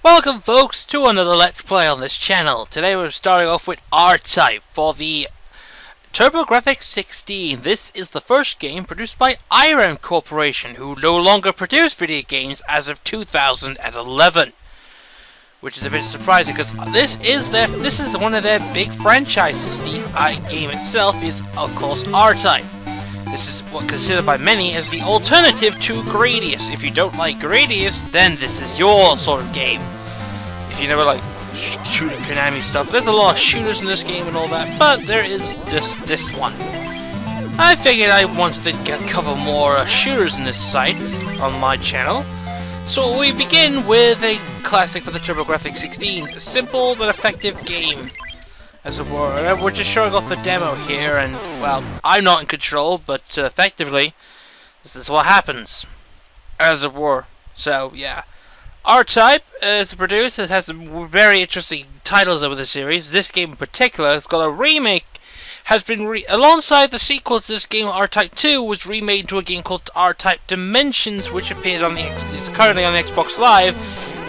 Welcome folks to another Let's Play on this channel. Today we're starting off with R-Type for the TG-16. This is the first game produced by iREM Corporation, who no longer produce video games as of 2011. Which is a bit surprising because this is one of their big franchises. The game itself is of course R-Type. This is what considered by many as the alternative to Gradius. If you don't like Gradius, then this is your sort of game. If you never like shooting Konami stuff, there's a lot of shooters in this game and all that, but there is just this one. I figured I wanted to cover more shooters in this sites on my channel. So we begin with a classic for the TG-16, a simple but effective game. As it were, we're just showing off the demo here, and, well, I'm not in control, but effectively, this is what happens, as it were. So, yeah. R-Type is a producer. It has some very interesting titles over the series. This game in particular has got a remake, alongside the sequel to this game, R-Type 2, was remade into a game called R-Type Dimensions, which appeared on is currently on the Xbox Live,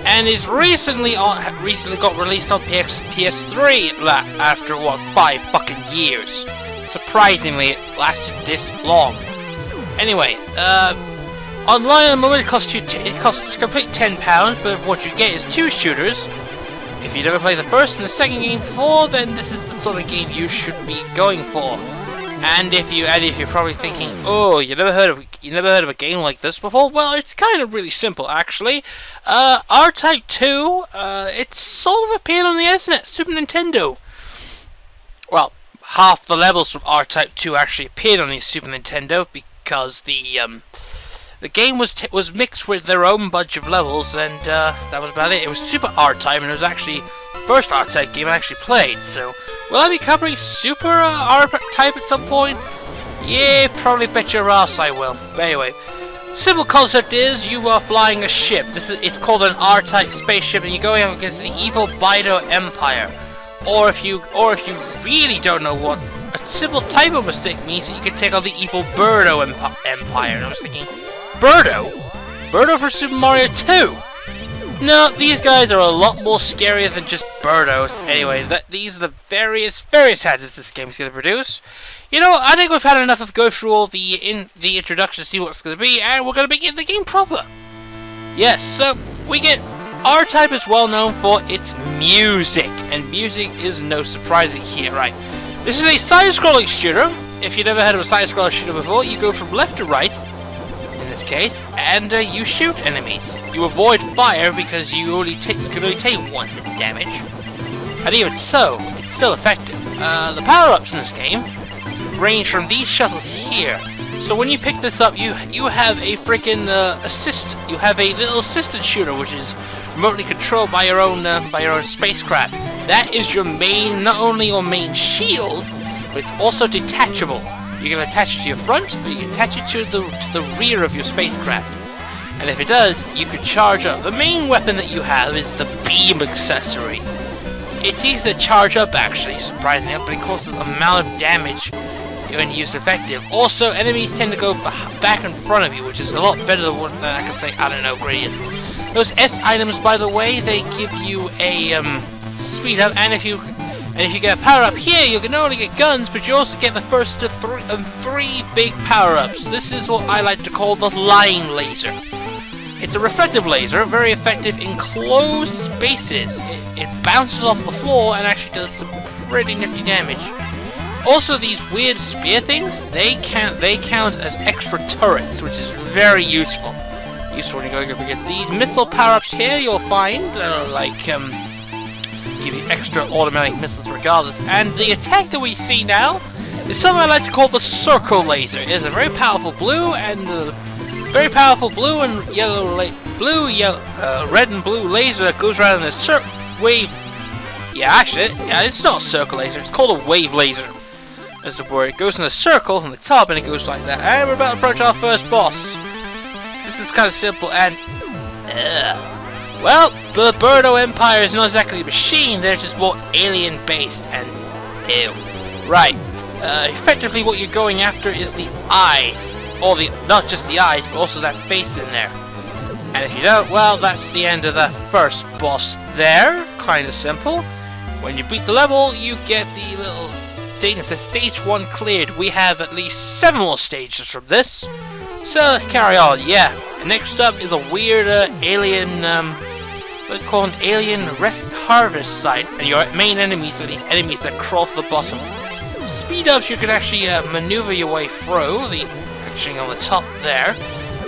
and is recently got released on PS3 after what, 5 fucking years. Surprisingly, it lasted this long. Anyway, online at the moment it costs a complete £10, but what you get is 2 shooters. If you never played the first and the second game before, then this is the sort of game you should be going for. And if you're probably thinking, oh, you never heard of a game like this before? Well, it's kind of really simple, actually. R-Type 2, it's sort of appeared on the SNES, Super Nintendo. Well, half the levels from R-Type 2 actually appeared on the Super Nintendo because the game was mixed with their own bunch of levels, and that was about it. It was Super R-Type, and it was actually the first R-Type game I actually played, so... Will I be covering Super R-Type at some point? Yeah, probably bet your ass I will. But anyway, simple concept is you are flying a ship. It's called an R-Type spaceship, and you're going up against the evil Berto Empire. Or if you really don't know what a simple typo mistake means, you can take on the evil Berto Empire. And I was thinking, Berto? Berto for Super Mario 2? No, these guys are a lot more scarier than just Bertos. Anyway, these are the various hazards this game is going to produce. You know, I think we've had enough of go through all the introduction to see what it's going to be, and we're going to begin the game proper. Yes, so we get R-Type is well known for its music, and music is no surprising here, right? This is a side-scrolling shooter. If you've never heard of a side-scrolling shooter before, you go from left to right. Case, and you shoot enemies. You avoid fire because you can only take 1 hit damage. And even so, it's still effective. The power-ups in this game range from these shuttles here. So when you pick this up, you have a freaking assistant. You have a little assistant shooter, which is remotely controlled by your own spacecraft. That is your main, not only your main shield, but it's also detachable. You can attach it to your front, but you can attach it to the rear of your spacecraft. And if it does, you can charge up. The main weapon that you have is the beam accessory. It's easy to charge up, actually, surprisingly, but it causes an amount of damage when used effective. Also, enemies tend to go back in front of you, which is a lot better than what I can say, I don't know, Gradius. Those S items, by the way, they give you a speed up, and if you get a power-up here, you can not only get guns, but you also get the first of 3 big power-ups. This is what I like to call the line laser. It's a reflective laser, very effective in closed spaces. It bounces off the floor and actually does some pretty nifty damage. Also, these weird spear things, they count as extra turrets, which is very useful. Useful when you're going up against these missile power-ups here. You'll find give you extra automatic missiles regardless. And the attack that we see now is something I like to call the circle laser. It is a very powerful blue and yellow, red and blue laser that goes around in a wave. Yeah, it's not a circle laser. It's called a wave laser. As it were, it goes in a circle from the top and it goes like that. And we're about to approach our first boss. This is kind of simple and. Well, the Berto Empire is not exactly a machine, they're just more alien-based, and ew. Right, effectively what you're going after is the eyes, or not just the eyes, but also that face in there. And if you don't, well, that's the end of the first boss there. Kinda simple. When you beat the level, you get the little thing that says stage 1 cleared. We have at least 7 more stages from this. So let's carry on. Yeah, next up is a weird alien, what's called an alien harvest site. And your main enemies are these enemies that crawl to the bottom. Speed ups, you can actually maneuver your way through, the actually on the top there.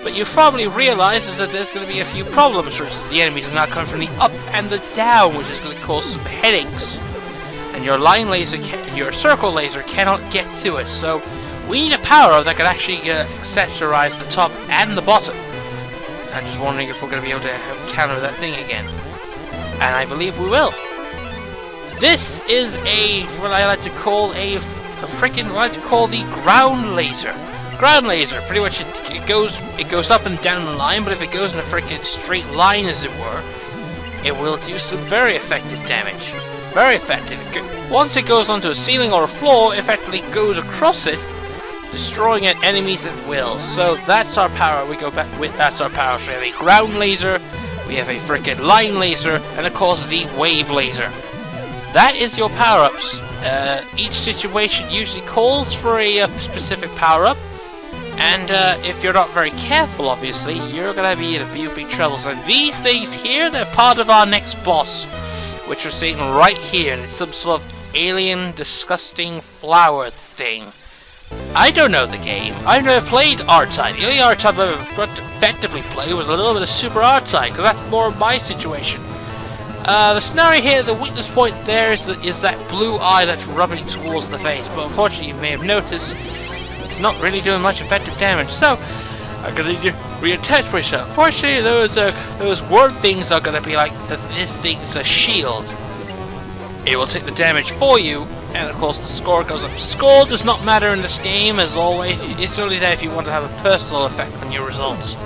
But you probably realize is that there's going to be a few problems. For instance, the enemies are now coming from the up and the down, which is going to cause some headaches. And your line laser, your circle laser cannot get to it. So we need a power that can actually accessorize the top and the bottom. I'm just wondering if we're going to be able to counter that thing again. And I believe we will. This is what I like to call what I like to call the ground laser. Ground laser, pretty much it goes up and down the line, but if it goes in a freaking straight line, as it were, it will do some very effective damage. Very effective. Once it goes onto a ceiling or a floor, it effectively goes across it, destroying enemies at will. So that's our power. We go back with that's our power. So we have a ground laser, we have a freaking line laser, and of course the wave laser. That is your power-ups. Each situation usually calls for a specific power-up. And if you're not very careful, obviously, you're going to be in a few big trouble. So these things here, they're part of our next boss, which we're seeing right here. And it's some sort of alien, disgusting flower thing. I don't know the game. I've never played R-Type. The only R-Type I've ever got to effectively play was a little bit of Super R-Type, because that's more my situation. The scenario here, the weakness point there is that blue eye that's rubbing towards the face. But unfortunately, you may have noticed, not really doing much effective damage, so I'm gonna need to reattach myself. Fortunately, those word things are gonna be like that. This thing's a shield. It will take the damage for you, and of course the score goes up. Score does not matter in this game, as always. It's only there if you want to have a personal effect on your results.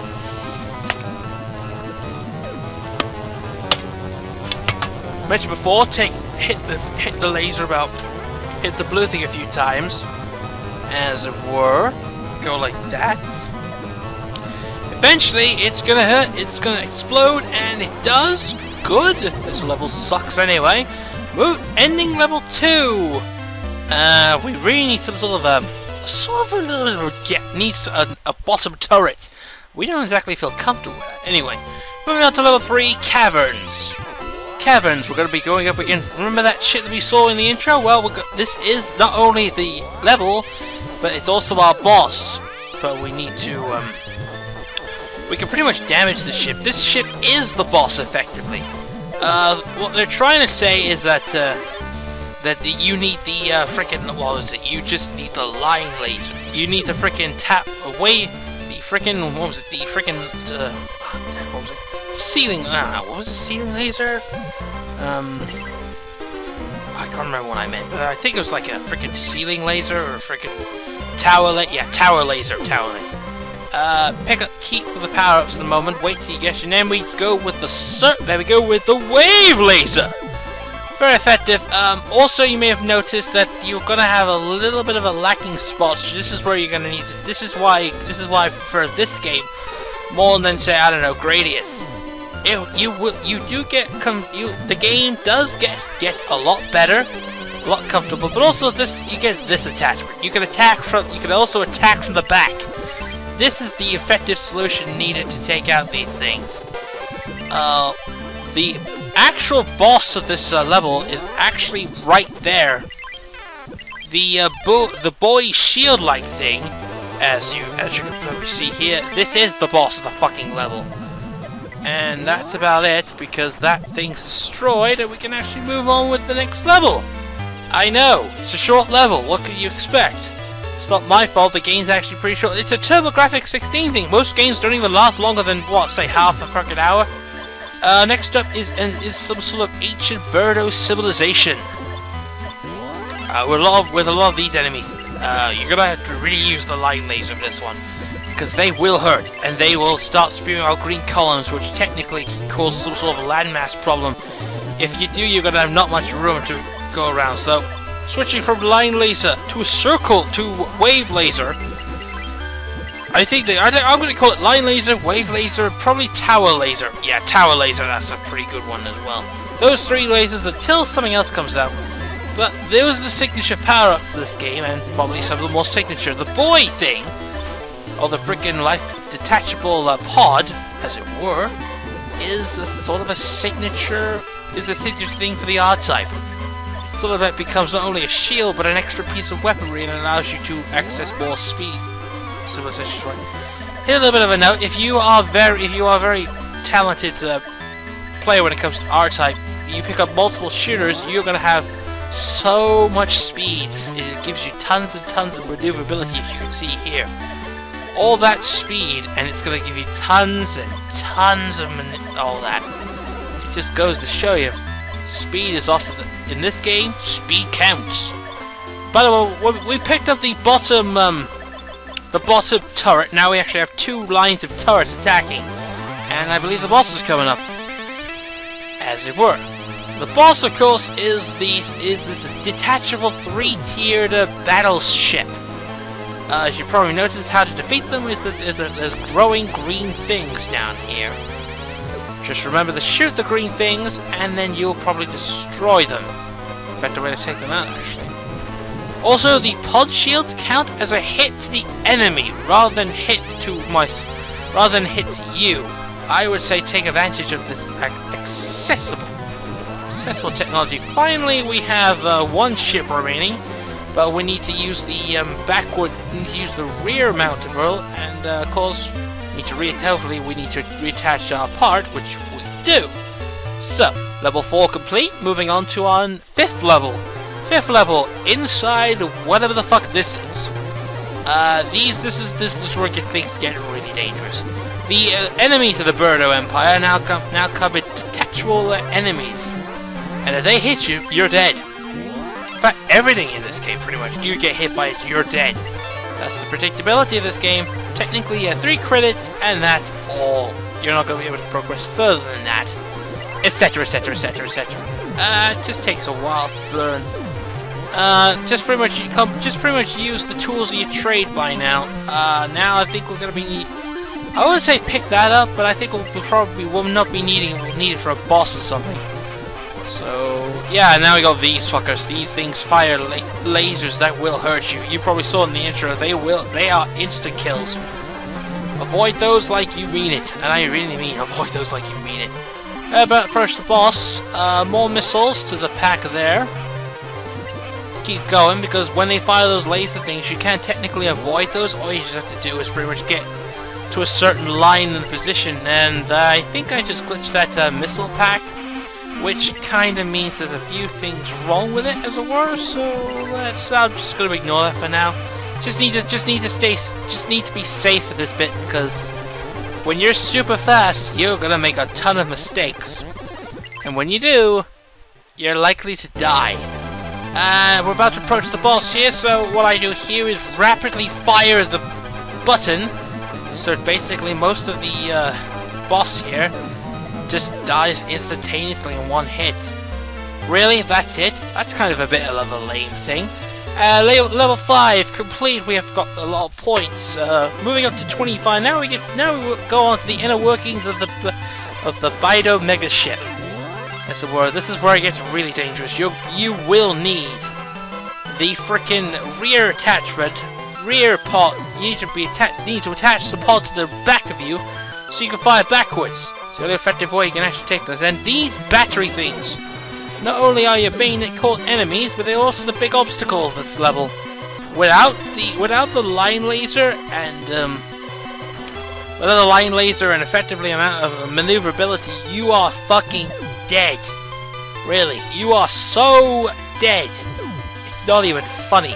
Mentioned before, hit the laser hit the blue thing a few times, as it were. Go like that. Eventually, it's gonna hurt, it's gonna explode, and it does. Good. This level sucks anyway. Ending level 2. We really need some sort of needs a bottom turret. We don't exactly feel comfortable with that. Anyway, moving on to level 3, Caverns. Caverns, we're going to be going up again. Remember that shit that we saw in the intro? Well, this is not only the level, but it's also our boss. But we need to, we can pretty much damage the ship. This ship is the boss, effectively. What they're trying to say is that, you need the, frickin', what was it? You just need the line laser. You need the frickin' away, the frickin', what was it? The frickin', what was it? Ceiling, what was the ceiling laser? I can't remember what I meant, but I think it was like a freaking ceiling laser or a freaking tower laser. Pick up, keep the power-ups at the moment, wait till you get, and then we go with the wave laser! Very effective. Also, you may have noticed that you're gonna have a little bit of a lacking spot, so this is where you're gonna need to, this is why I prefer this game more than, say, I don't know, Gradius. The game does get a lot better, a lot comfortable, but also you get this attachment. You can also attack from the back. This is the effective solution needed to take out these things. The actual boss of this level is actually right there. The boy shield-like thing, as you can probably see here, this is the boss of the fucking level. And that's about it, because that thing's destroyed, and we can actually move on with the next level. I know, it's a short level, what could you expect? It's not my fault, the game's actually pretty short. It's a TG-16 thing. Most games don't even last longer than, what, say half a fucking hour? Next up is some sort of ancient Berto civilization. With a lot of these enemies, you're gonna have to really use the line laser for this one, because they will hurt, and they will start spewing out green columns, which technically can cause some sort of landmass problem. If you do, you're gonna have not much room to go around. So, switching from line laser to a circle to wave laser. I think I'm going to call it line laser, wave laser, probably tower laser. Yeah, tower laser, that's a pretty good one as well. Those 3 lasers until something else comes out. But those are the signature power-ups to this game, and probably some of the more signature. The boy thing, or the frickin' life detachable pod, as it were, is a sort of a signature thing for the R-Type. Sort of that becomes not only a shield, but an extra piece of weaponry, and allows you to access more speed. Civilization's right. Here's a little bit of a note: if you are very talented player when it comes to R-Type, you pick up multiple shooters, you're gonna have so much speed. It gives you tons and tons of maneuverability, as you can see here. All that speed, and it's gonna give you tons and tons of all that. It just goes to show you, speed is often in this game. Speed counts. By the way, we picked up the bottom turret. Now we actually have 2 lines of turrets attacking, and I believe the boss is coming up, as it were. The boss, of course, is this detachable 3-tiered battleship. As you probably noticed, how to defeat them is that there's growing green things down here. Just remember to shoot the green things, and then you'll probably destroy them. Better way to take them out, actually. Also, the pod shields count as a hit to the enemy rather than hit you. I would say take advantage of this accessible technology. Finally, we have 1 ship remaining, but we need to use the rear mounted roll, and of course, we need to reattach our part, which we do. So, level 4 complete. Moving on to our 5th level. 5th level, inside whatever the fuck this is. This is where things get really dangerous. The enemies of the Berto Empire now come with detachable enemies. And if they hit you, you're dead. In fact, everything in this game, pretty much, you get hit by it, you're dead. That's the predictability of this game. Technically, 3 credits, and that's all. You're not going to be able to progress further than that. Etc, etc, etc, etc. It just takes a while to learn. Just pretty much use the tools of your trade by now. Now I think we're going to be... I wouldn't say pick that up, but I think we'll not be needed for a boss or something. So, yeah, now we got these fuckers. These things fire lasers that will hurt you. You probably saw in the intro, they are instant kills. Avoid those like you mean it. And I really mean avoid those like you mean it. But approach the boss. More missiles to the pack there. Keep going, because when they fire those laser things, you can't technically avoid those. All you just have to do is pretty much get to a certain line in position. And I think I just glitched that missile pack, which kind of means there's a few things wrong with it, as it were. So I'm just gonna ignore that for now. Just need to be safe for this bit, because when you're super fast, you're gonna make a ton of mistakes, and when you do, you're likely to die. We're about to approach the boss here, so what I do here is rapidly fire the button, so basically most of the boss here just dies instantaneously in 1 hit. Really? That's it? That's kind of a bit of a lame thing. Level 5 complete. We have got a lot of points. Moving up to 25. Now we go on to the inner workings of the Berto Mega Ship. As it were, this is where it gets really dangerous. You will need the frickin' rear attachment, rear pod. You need to attach the pod to the back of you, so you can fire backwards. It's the only effective way you can actually take this. And these battery things, not only are your main core enemies, but they're also the big obstacle of this level. Without the line laser and effectively amount of maneuverability, you are fucking dead. Really, you are so dead. It's not even funny.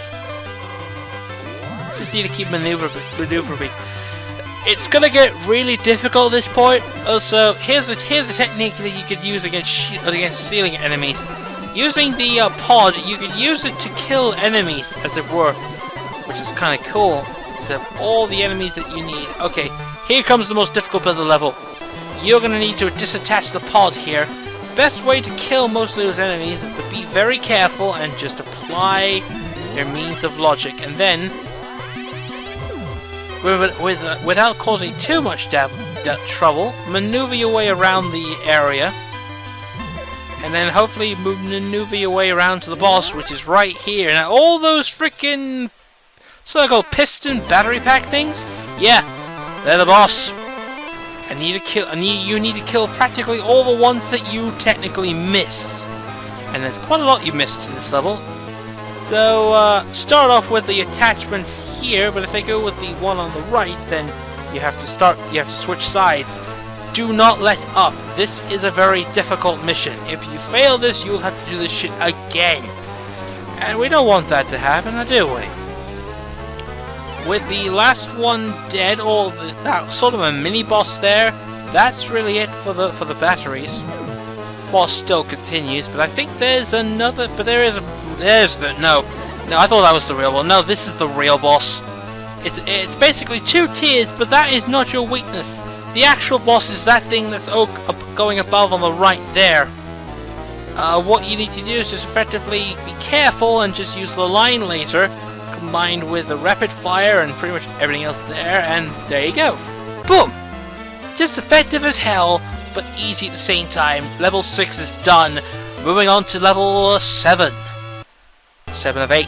Just need to keep maneuvering. It's gonna get really difficult at this point. Also, here's a technique that you could use against ceiling enemies. Using the pod, you could use it to kill enemies, as it were, which is kind of cool. So all the enemies that you need. Okay, here comes the most difficult bit of the level. You're gonna need to disattach the pod here. Best way to kill most of those enemies is to be very careful and just apply your means of logic, and then without causing too much trouble, maneuver your way around the area, and then hopefully maneuver your way around to the boss, which is right here. Now, all those freaking so-called piston battery pack things, yeah, they're the boss. You need to kill practically all the ones that you technically missed, and there's quite a lot you missed in this level. So start off with the attachments here, but if I go with the one on the right, then you have to switch sides. Do not let up. This is a very difficult mission. If you fail this, you'll have to do this shit again. And we don't want that to happen, do we? With the last one dead, or sort of a mini boss there, that's really it for the batteries. Boss still continues, but I think there's another. But no, I thought that was the real one. No, this is the real boss. It's basically 2 tiers, but that is not your weakness. The actual boss is that thing that's going above on the right there. What you need to do is just effectively be careful and just use the line laser combined with the rapid fire and pretty much everything else there, and there you go. Boom! Just effective as hell, but easy at the same time. Level 6 is done. Moving on to level 7. 7 of 8.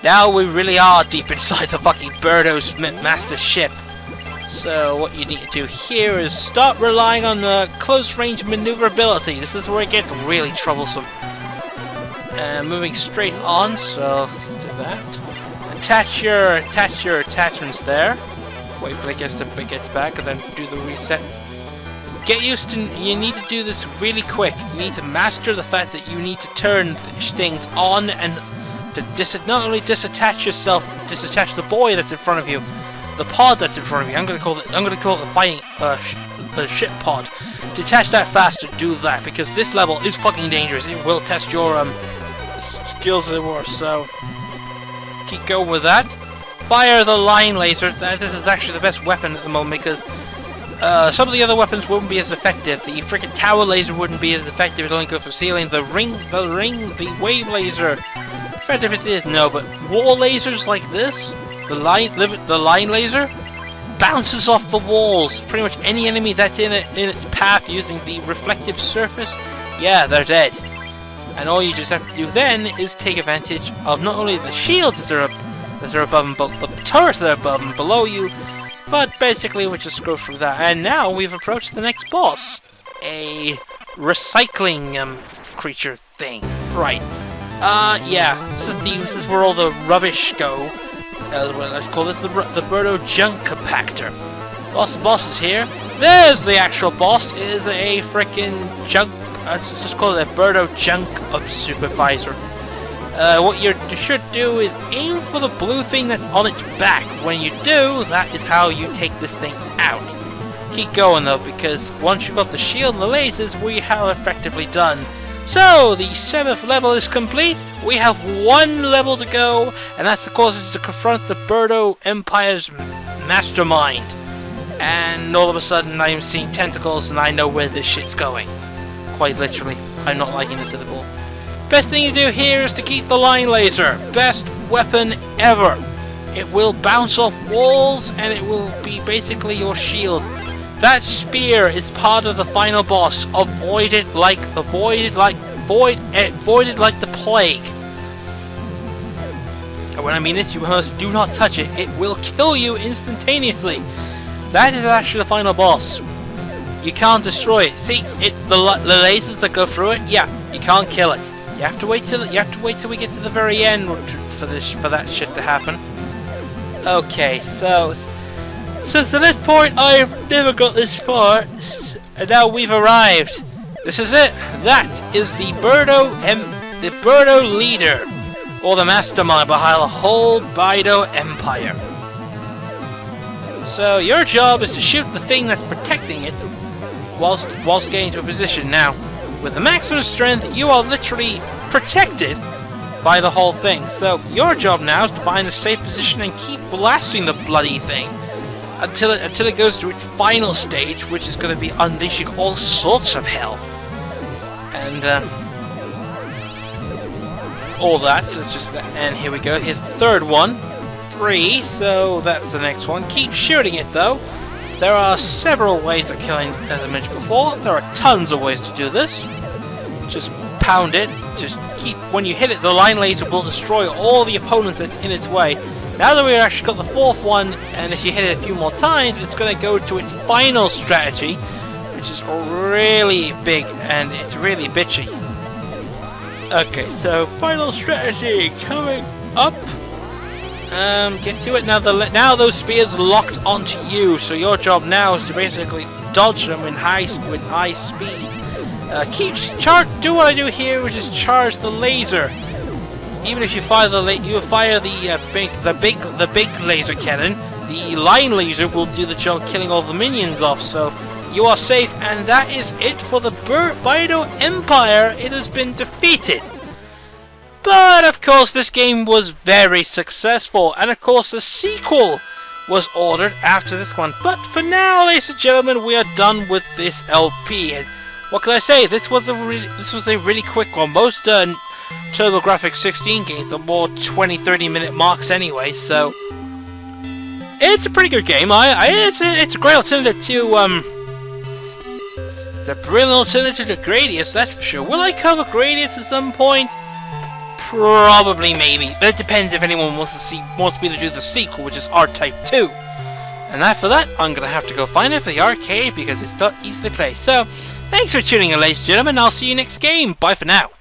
Now we really are deep inside the fucking Berto's master ship. So what you need to do here is start relying on the close range maneuverability. This is where it gets really troublesome. Moving straight on, so let's do that. Attach your attachments there. Wait for it gets back, and then do the reset. Get used to. You need to do this really quick. You need to master the fact that you need to turn things on and to not only disattach the boy that's in front of you, the pod that's in front of you. I'm gonna call it the fighting the ship pod. Detach that faster. Do that because this level is fucking dangerous. It will test your skills and more. So keep going with that. Fire the line laser. This is actually the best weapon at the moment because some of the other weapons wouldn't be as effective. The freaking tower laser wouldn't be as effective. It only goes for ceiling. The wave laser. Effective it is, no, but wall lasers like this, the line laser bounces off the walls. Pretty much any enemy that's in its path using the reflective surface, yeah, they're dead. And all you just have to do then is take advantage of not only the shields that are above and below, but the turrets that are above and below you. But basically, we just go through that, and now we've approached the next boss, a recycling creature thing, right? Yeah, this is where all the rubbish go. Let's call this the Berto Junk compactor. Boss is here. There's the actual boss. It is a freaking junk. Let's just call it a Berto Junk supervisor. What you should do is aim for the blue thing that's on its back. When you do, that is how you take this thing out. Keep going though, because once you've got the shield and the lasers, we have effectively done. So, the 7th level is complete. We have 1 level to go, and that's the cause to confront the Berto Empire's mastermind. And all of a sudden, I'm seeing tentacles, and I know where this shit's going. Quite literally. I'm not liking this at all. Best thing you do here is to keep the line laser. Best weapon ever. It will bounce off walls, and it will be basically your shield. That spear is part of the final boss. Avoid it like the void, voided like the plague. And when I mean this, you must do not touch it. It will kill you instantaneously. That is actually the final boss. You can't destroy it. See, the lasers that go through it. Yeah, you can't kill it. You have to wait till we get to the very end for that shit to happen. Okay, so. So to this point, I've never got this far, and now we've arrived. This is it. That is the Berto leader, or the mastermind behind the whole Berto Empire. So your job is to shoot the thing that's protecting it, whilst getting to a position. Now, with the maximum strength, you are literally protected by the whole thing. So your job now is to find a safe position and keep blasting the bloody thing. Until it goes to its final stage, which is going to be unleashing all sorts of hell, and all that. So it's just that. And here we go. Here's the third one. 3, so that's the next one. Keep shooting it though. There are several ways of killing, as I mentioned before. There are tons of ways to do this. Just pound it. Just keep, when you hit it, the line laser will destroy all the opponents that's in its way. Now that we've actually got the fourth one, and if you hit it a few more times, it's going to go to its final strategy, which is really big and it's really bitchy. Okay, so final strategy coming up. Get to it now. Now those spears are locked onto you, so your job now is to basically dodge them in high speed. Do what I do here, which is charge the laser. Even if you fire the big laser cannon, the line laser will do the job, killing all the minions off. So you are safe, and that is it for the Berto Empire. It has been defeated. But of course this game was very successful, and of course a sequel was ordered after this one. But for now, ladies and gentlemen, we are done with this LP. And what can I say? This was a really quick one. Most TurboGrafx-16 games are more 20-30 minute marks anyway, so it's a pretty good game. It's a great alternative to it's a brilliant alternative to Gradius, that's for sure. Will I cover Gradius at some point? Probably, maybe. But it depends if anyone wants me to do the sequel, which is R-Type 2. And after that, I'm gonna have to go find it for the arcade because it's not easy to play. So, thanks for tuning in, ladies and gentlemen. I'll see you next game. Bye for now.